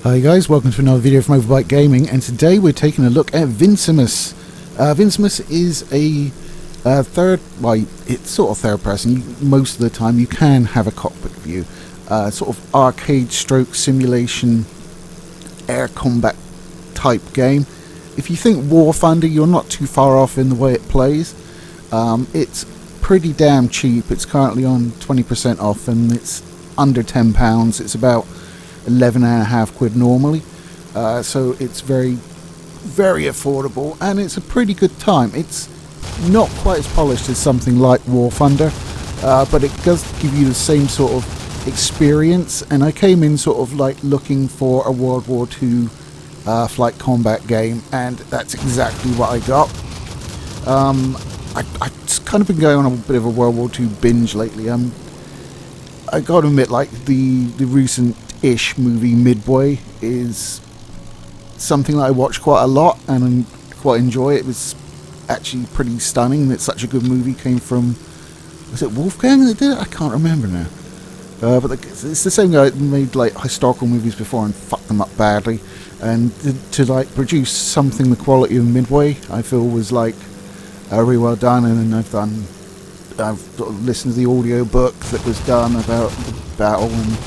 Hi guys, welcome to another video from Overbite Gaming, and today we're taking a look at Vincemus. Vincemus is a it's sort of third person. Most of the time you can have a cockpit view. Sort of arcade stroke simulation air combat type game. If you think War Thunder, you're not too far off in the way it plays. It's pretty damn cheap. It's currently on 20% off and it's under £10. It's about 11.5 quid normally, so it's very, very affordable, and it's a pretty good time. It's not quite as polished as something like War Thunder, but it does give you the same sort of experience. And I came in sort of like looking for a World War II flight combat game, and that's exactly what I got. I've kind of been going on a bit of a World War II binge lately. I got to admit, like the recent-ish movie Midway is something that I watch quite a lot and quite enjoy. It was actually pretty stunning. It's such a good movie. Came from, was it Wolfgang that did it? I can't remember now. But it's the same guy that made like historical movies before and fucked them up badly. And to like produce something the quality of Midway, I feel was like really well done. And I've listened to the audio book that was done about the battle and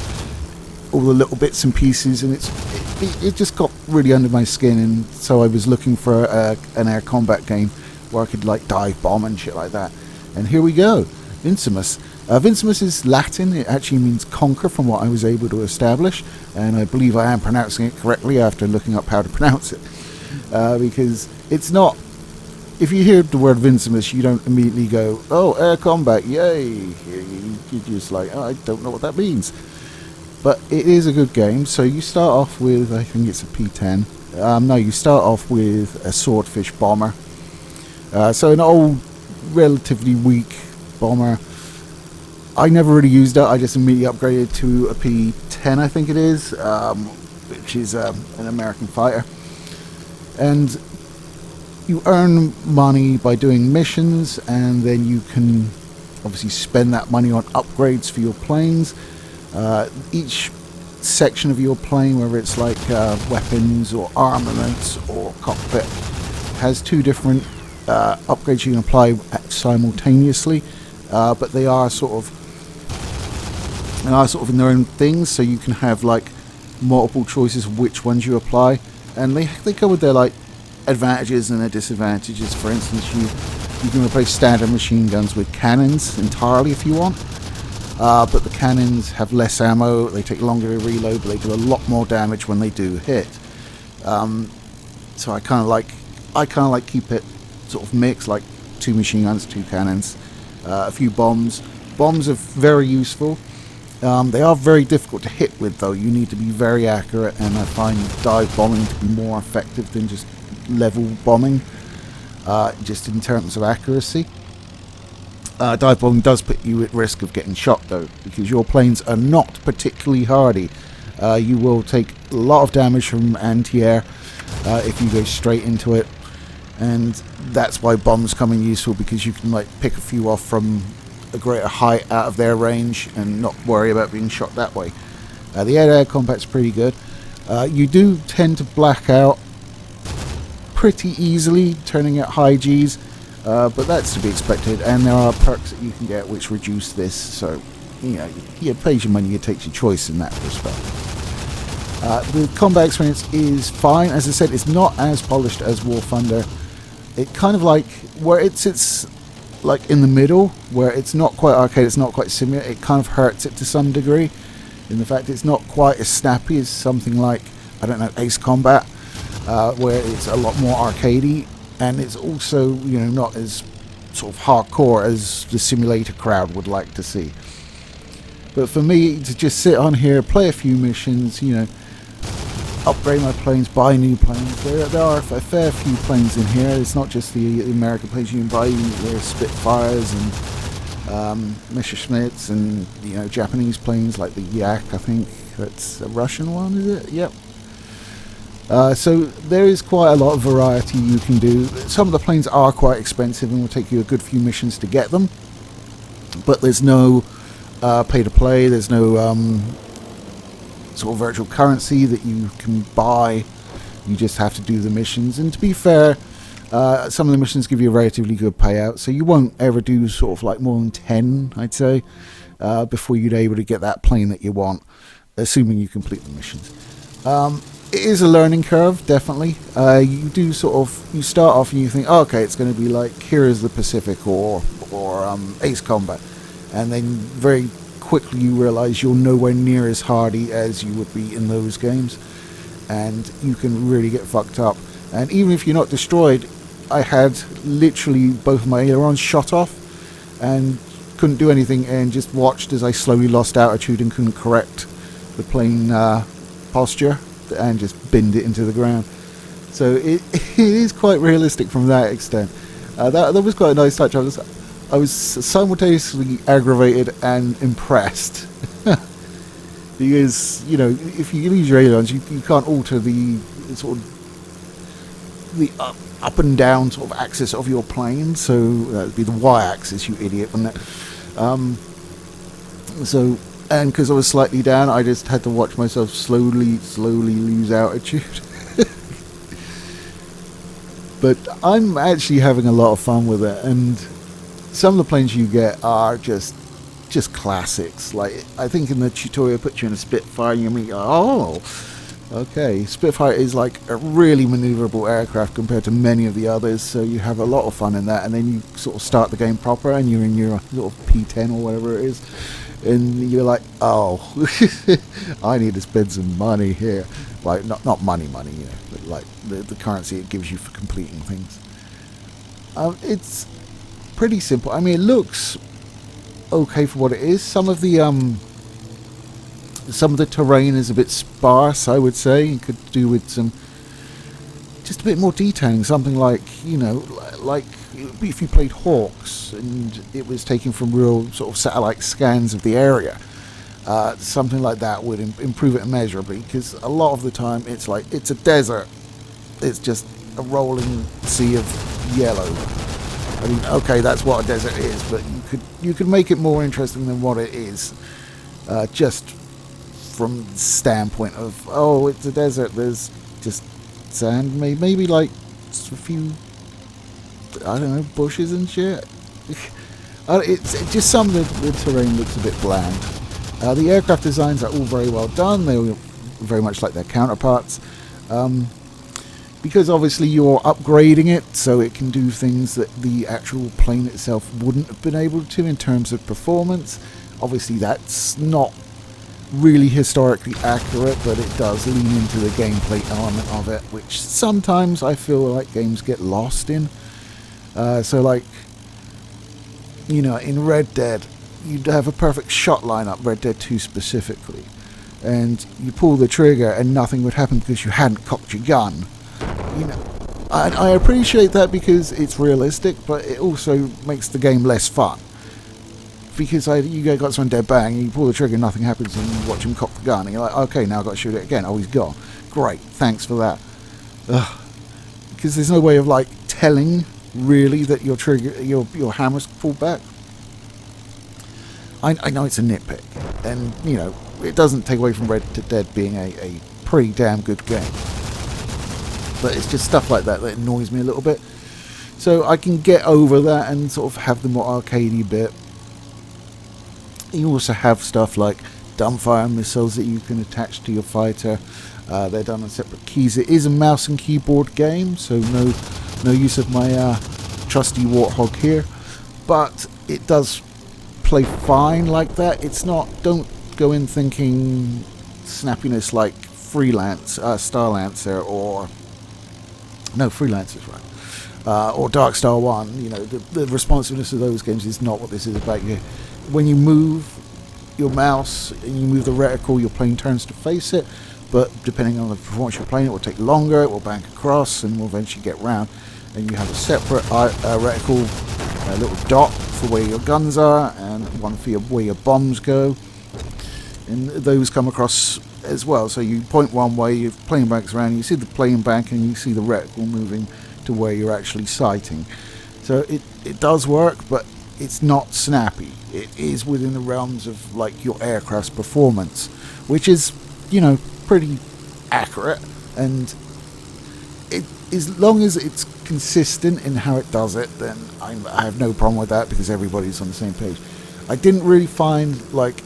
all the little bits and pieces, and it just got really under my skin. And so I was looking for an air combat game where I could like dive bomb and shit like that. And here we go, Vincemus. Vincemus is Latin. It actually means conquer, from what I was able to establish, and I believe I am pronouncing it correctly after looking up how to pronounce it, because it's not. If you hear the word Vincemus, you don't immediately go, oh, air combat, yay. You're just like, oh, I don't know what that means. But it is a good game. So you start off with, I think it's a P-10. No, you start off with a swordfish bomber. So an old, relatively weak bomber. I never really used it. I just immediately upgraded to a P-10, I think it is, which is an American fighter. And you earn money by doing missions, and then you can obviously spend that money on upgrades for your planes. Each section of your plane, whether it's like weapons or armaments or cockpit, has two different upgrades you can apply simultaneously, but they are sort of in their own things, so you can have like multiple choices of which ones you apply, and they go with their like advantages and their disadvantages. For instance, you can replace standard machine guns with cannons entirely if you want, but the cannons have less ammo, they take longer to reload, but they do a lot more damage when they do hit. So I kind of like keep it sort of mixed, like 2 machine guns, 2 cannons, a few bombs. Bombs are very useful. They are very difficult to hit with, though. You need to be very accurate, and I find dive bombing to be more effective than just level bombing, just in terms of accuracy. Dive bombing does put you at risk of getting shot, though, because your planes are not particularly hardy. You will take a lot of damage from anti-air if you go straight into it, and that's why bombs come in useful, because you can like pick a few off from a greater height out of their range and not worry about being shot that way. The air-to-air combat's pretty good. You do tend to black out pretty easily, turning at high Gs, but that's to be expected, and there are perks that you can get which reduce this, so you know, you pays your money, you take your choice in that respect. The combat experience is fine. As I said, it's not as polished as War Thunder. It kind of like, where it sits like in the middle, where it's not quite arcade, it's not quite similar, it kind of hurts it to some degree, in the fact it's not quite as snappy as something like, I don't know, Ace Combat, where it's a lot more arcadey, and it's also, you know, not as sort of hardcore as the simulator crowd would like to see. But for me, to just sit on here, play a few missions, you know, upgrade my planes, buy new planes. There are a fair few planes in here. It's not just the American planes you can buy. There's Spitfires and Messerschmitts, and you know, Japanese planes like the Yak. I think that's a Russian one, is it? Yep. So there is quite a lot of variety you can do. Some of the planes are quite expensive and will take you a good few missions to get them, but there's no pay to play. There's no sort of virtual currency that you can buy. You just have to do the missions. And to be fair, some of the missions give you a relatively good payout, so you won't ever do sort of like more than 10, I'd say, before you'd able to get that plane that you want, assuming you complete the missions. It is a learning curve, definitely. You do sort of, you start off and you think, oh, okay, it's going to be like, here is the Pacific or Ace Combat. And then very quickly you realise you're nowhere near as hardy as you would be in those games. And you can really get fucked up. And even if you're not destroyed, I had literally both of my ailerons shot off and couldn't do anything, and just watched as I slowly lost altitude and couldn't correct the plane posture and just binned it into the ground. So it is quite realistic from that extent. That was quite a nice touch. I was simultaneously aggravated and impressed. Because, you know, if you lose your ailerons, you can't alter the sort of the up and down sort of axis of your plane. So that would be the y-axis, you idiot, wouldn't it? And because I was slightly down, I just had to watch myself slowly lose altitude. But I'm actually having a lot of fun with it, and some of the planes you get are just classics. Like, I think in the tutorial I put you in a Spitfire, and you mean, oh, okay. Spitfire is like a really maneuverable aircraft compared to many of the others, so you have a lot of fun in that. And then you sort of start the game proper, and you're in your sort of P10 or whatever it is, and you're like, oh, I need to spend some money here. Like, not money, you know, but like the currency it gives you for completing things. It's pretty simple. I mean, it looks okay for what it is. Some of the terrain is a bit sparse, I would say. You could do with just a bit more detailing. Something like, you know, like if you played Hawks and it was taken from real sort of satellite scans of the area. Something like that would improve it immeasurably, because a lot of the time it's like, it's a desert. It's just a rolling sea of yellow. I mean, okay, that's what a desert is, but you could make it more interesting than what it is, just from the standpoint of, oh, it's a desert, there's just sand, maybe like a few, I don't know, bushes and shit. It's just some of the terrain looks a bit bland. The aircraft designs are all very well done. They're very much like their counterparts. Because obviously you're upgrading it so it can do things that the actual plane itself wouldn't have been able to in terms of performance. Obviously that's not really historically accurate, but it does lean into the gameplay element of it, which sometimes I feel like games get lost in. So like, you know, in Red Dead, you'd have a perfect shot lineup, Red Dead 2 specifically, and you pull the trigger and nothing would happen because you hadn't cocked your gun. You know, I appreciate that because it's realistic, but it also makes the game less fun. Because you got someone dead bang, and you pull the trigger, nothing happens, and you watch him cock the gun, and you're like, okay, now I've got to shoot it again. Oh, he's gone. Great, thanks for that. Because there's no way of like telling really that your trigger, your hammer's pulled back. I know it's a nitpick, and you know it doesn't take away from Red Dead being a pretty damn good game. But it's just stuff like that annoys me a little bit. So I can get over that and sort of have the more arcadey bit. You also have stuff like dumbfire missiles that you can attach to your fighter. They're done on separate keys. It is a mouse and keyboard game, so no use of my trusty Warthog here. But it does play fine like that. It's not, don't go in thinking snappiness like Starlancer or Freelancer's right, or Darkstar 1. You know, the responsiveness of those games is not what this is about. When you move your mouse and you move the reticle, your plane turns to face it, but depending on the performance you're playing, it will take longer, it will bank across, and will eventually get round, and you have a separate reticle, a little dot for where your guns are, and one for where your bombs go, and those come across as well. So you point one way, your plane banks around, you see the plane bank, and you see the reticle moving to where you're actually sighting. So it does work, but it's not snappy. It is within the realms of like your aircraft's performance, which is pretty accurate, and as long as it's consistent in how it does it, then I have no problem with that, because everybody's on the same page. I didn't really find, like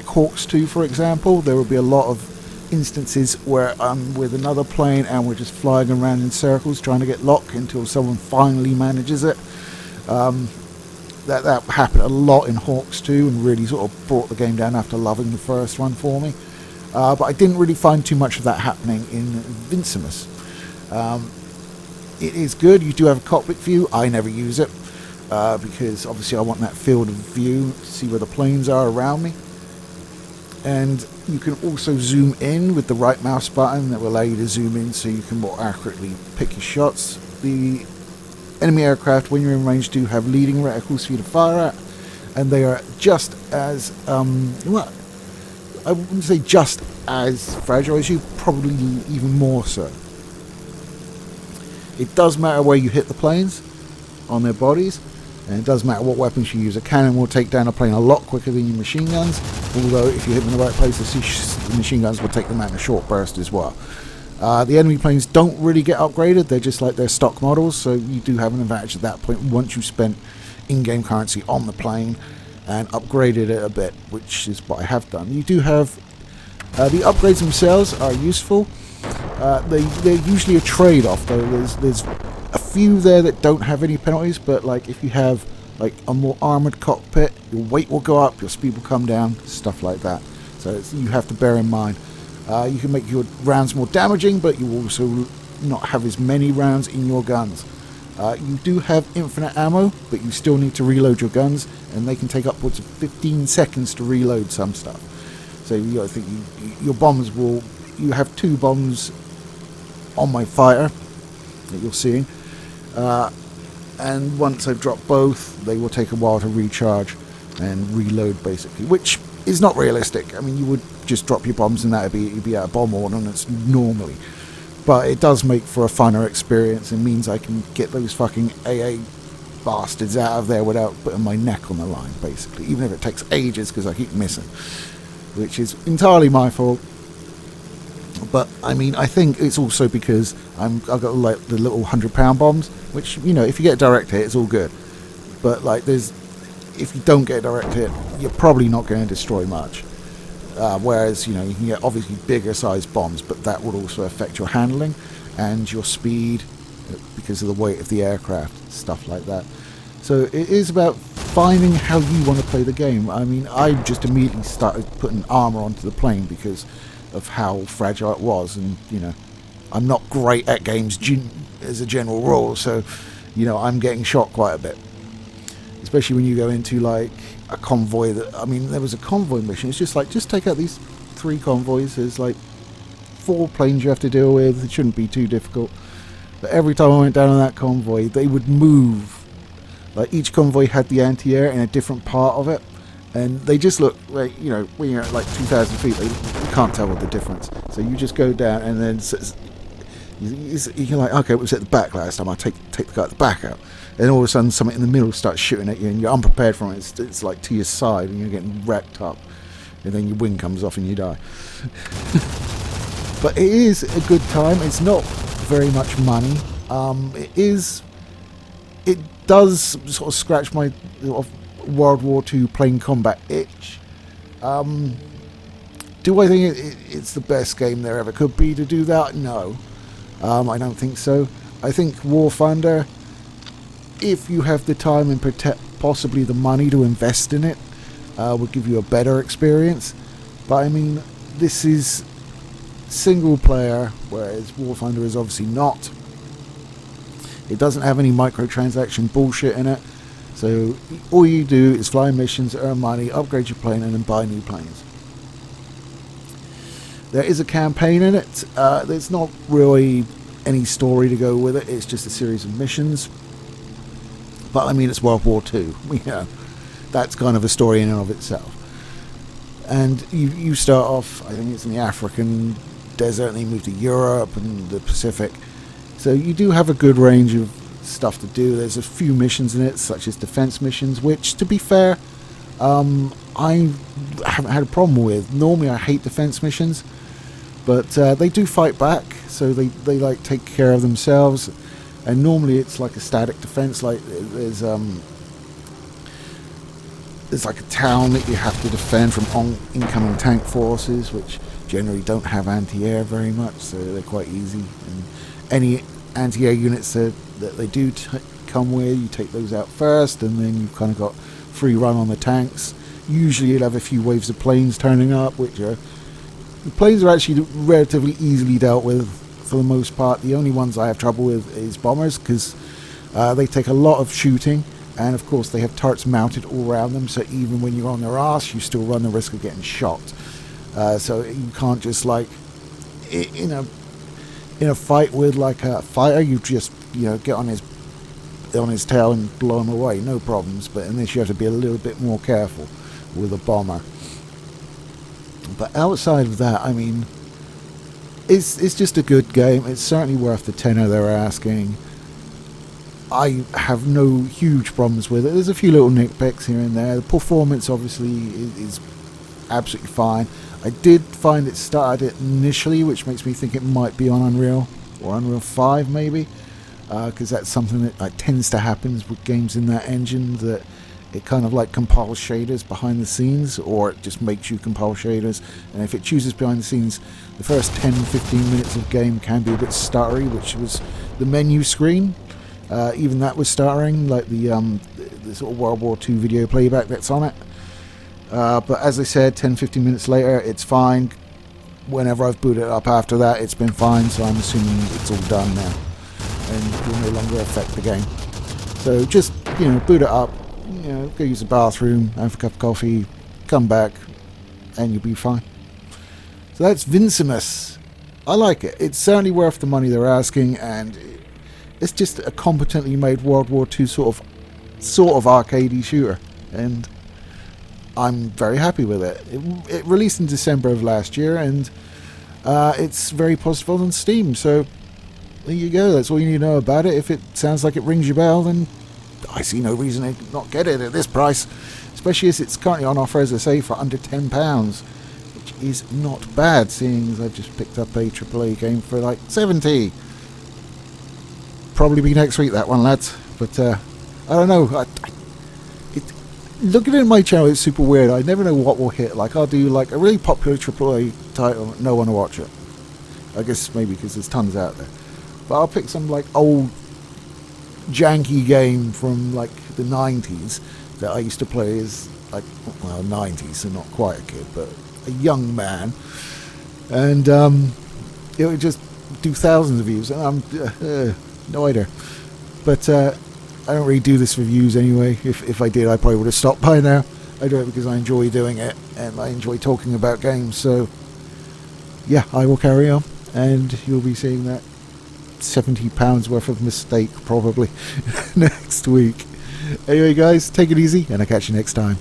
Hawks 2, for example, there would be a lot of instances where I'm with another plane and we're just flying around in circles trying to get lock until someone finally manages it. That happened a lot in Hawks 2 and really sort of brought the game down after loving the first one for me. But I didn't really find too much of that happening in Vincemus. It is good. You do have a cockpit view. I never use it because obviously I want that field of view to see where the planes are around me. And you can also zoom in with the right mouse button that will allow you to zoom in so you can more accurately pick your shots. The enemy aircraft, when you're in range, do have leading reticles for you to fire at, and they are just as well, I wouldn't say just as fragile as you, probably even more so. It does matter where you hit the planes on their bodies, and it does matter what weapons you use. A cannon will take down a plane a lot quicker than your machine guns, although if you hit them in the right place, the machine guns will take them out in a short burst as well. The enemy planes don't really get upgraded. They're just like their stock models, so you do have an advantage at that point once you've spent in-game currency on the plane and upgraded it a bit, which is what I have done. You do have the upgrades themselves are useful. They're usually a trade-off, though. There's a few there that don't have any penalties, but like if you have like a more armored cockpit, your weight will go up, your speed will come down, stuff like that. So you have to bear in mind. You can make your rounds more damaging, but you also not have as many rounds in your guns. You do have infinite ammo, but you still need to reload your guns, and they can take upwards of 15 seconds to reload some stuff. So I think your bombs will... You have 2 bombs on my fighter that you're seeing. And once I've dropped both, they will take a while to recharge and reload, basically, which is not realistic. I mean, you would just drop your bombs and you'd be out of bomb ordnance normally. But it does make for a funner experience and means I can get those fucking AA bastards out of there without putting my neck on the line, basically, even if it takes ages because I keep missing, which is entirely my fault. But I mean, I think it's also because I've got like the little 100-pound bombs, which, you know, if you get a direct hit, it's all good. But like, if you don't get a direct hit, you're probably not going to destroy much. Whereas, you know, you can get obviously bigger sized bombs, but that would also affect your handling and your speed because of the weight of the aircraft, stuff like that. So it is about finding how you want to play the game. I mean, I just immediately started putting armor onto the plane because of how fragile it was, and you know, I'm not great at games as a general rule, so you know, I'm getting shot quite a bit, especially when you go into like a convoy. I mean, there was a convoy mission. It's just like, just take out these 3 convoys. There's like 4 planes you have to deal with. It shouldn't be too difficult. But every time I went down on that convoy, they would move. Like each convoy had the anti-air in a different part of it, and they just look like, you know, when you're at like 2,000 feet, you can't tell what the difference. So you just go down, and then you're like, okay, it was at the back last time. I take the guy at the back out, and all of a sudden something in the middle starts shooting at you, and you're unprepared for it. It's like to your side, and you're getting wrecked up, and then your wing comes off and you die. But it is a good time. It's not very much money. It does sort of scratch my World War II plane combat itch. Do I think it's the best game there ever could be to do that? No. I don't think so. I think War Thunder, if you have the time and possibly the money to invest in it, would give you a better experience. But I mean, this is single player, whereas War Thunder is obviously not. It doesn't have any microtransaction bullshit in it. So all you do is fly missions, earn money, upgrade your plane, and then buy new planes. There is a campaign in it. There's not really any story to go with it. It's just a series of missions. But I mean, it's World War II. You know, that's kind of a story in and of itself. And you start off, I think it's in the African desert, and then you move to Europe and the Pacific. So you do have a good range of stuff to do. There's a few missions in it, such as defense missions, which, to be fair, I haven't had a problem with. Normally I hate defense missions, But they do fight back, so they like take care of themselves. And normally it's like a static defense, like there's like a town that you have to defend from incoming tank forces, which generally don't have anti-air very much, so they're quite easy. And any anti-air units that they do come with, you take those out first, and then you've kind of got free run on the tanks. Usually you'll have a few waves of planes turning up, which are... The planes are actually relatively easily dealt with for the most part. The only ones I have trouble with is bombers, because they take a lot of shooting, and of course they have turrets mounted all around them, so even when you're on their arse, you still run the risk of getting shot. So you can't just, like, in a fight with like a fighter, you just, get on his tail and blow him away, no problems. But in this you have to be a little bit more careful with a bomber. But outside of that, I mean, it's just a good game. It's certainly worth the tenner they're asking. I have no huge problems with it. There's a few little nitpicks here and there. The performance obviously is absolutely fine. I did find it started initially, which makes me think it might be on Unreal or Unreal 5 maybe, because that's something that tends to happen with games in that engine, that it kind of like compiles shaders behind the scenes, or it just makes you compile shaders. And if it chooses behind the scenes, the first 10-15 minutes of game can be a bit stuttery, which was the menu screen. Even that was stuttering, like the sort of World War II video playback that's on it. But as I said, 10-15 minutes later, it's fine. Whenever I've booted it up after that, it's been fine, so I'm assuming it's all done now, and it will no longer affect the game. So just, boot it up, go use the bathroom, have a cup of coffee, come back, and you'll be fine. So that's Vincemus. I like it. It's certainly worth the money they're asking, and it's just a competently made World War II sort of arcadey shooter, and I'm very happy with it. It released in December of last year, and it's very positive on Steam, so there you go. That's all you need to know about it. If it sounds like it rings your bell, then I see no reason to not get it at this price, especially as it's currently on offer, as I say, for under £10, which is not bad, seeing as I've just picked up a AAA game for like 70. Probably be next week, that one, lads. But I don't know. Looking at my channel, it's super weird. I never know what will hit. Like, I'll do like a really popular AAA title, no one will watch it. I guess maybe because there's tons out there. But I'll pick some like old janky game from like the 90s that I used to play as like, well, 90s, so not quite a kid, but a young man, and it would just do thousands of views, and I'm no idea. But I don't really do this for views anyway. If I did, I probably would have stopped by now. I do it because I enjoy doing it, and I enjoy talking about games. So yeah, I will carry on, and you'll be seeing that £70 worth of mistake probably next week. Anyway guys, take it easy, and I'll catch you next time.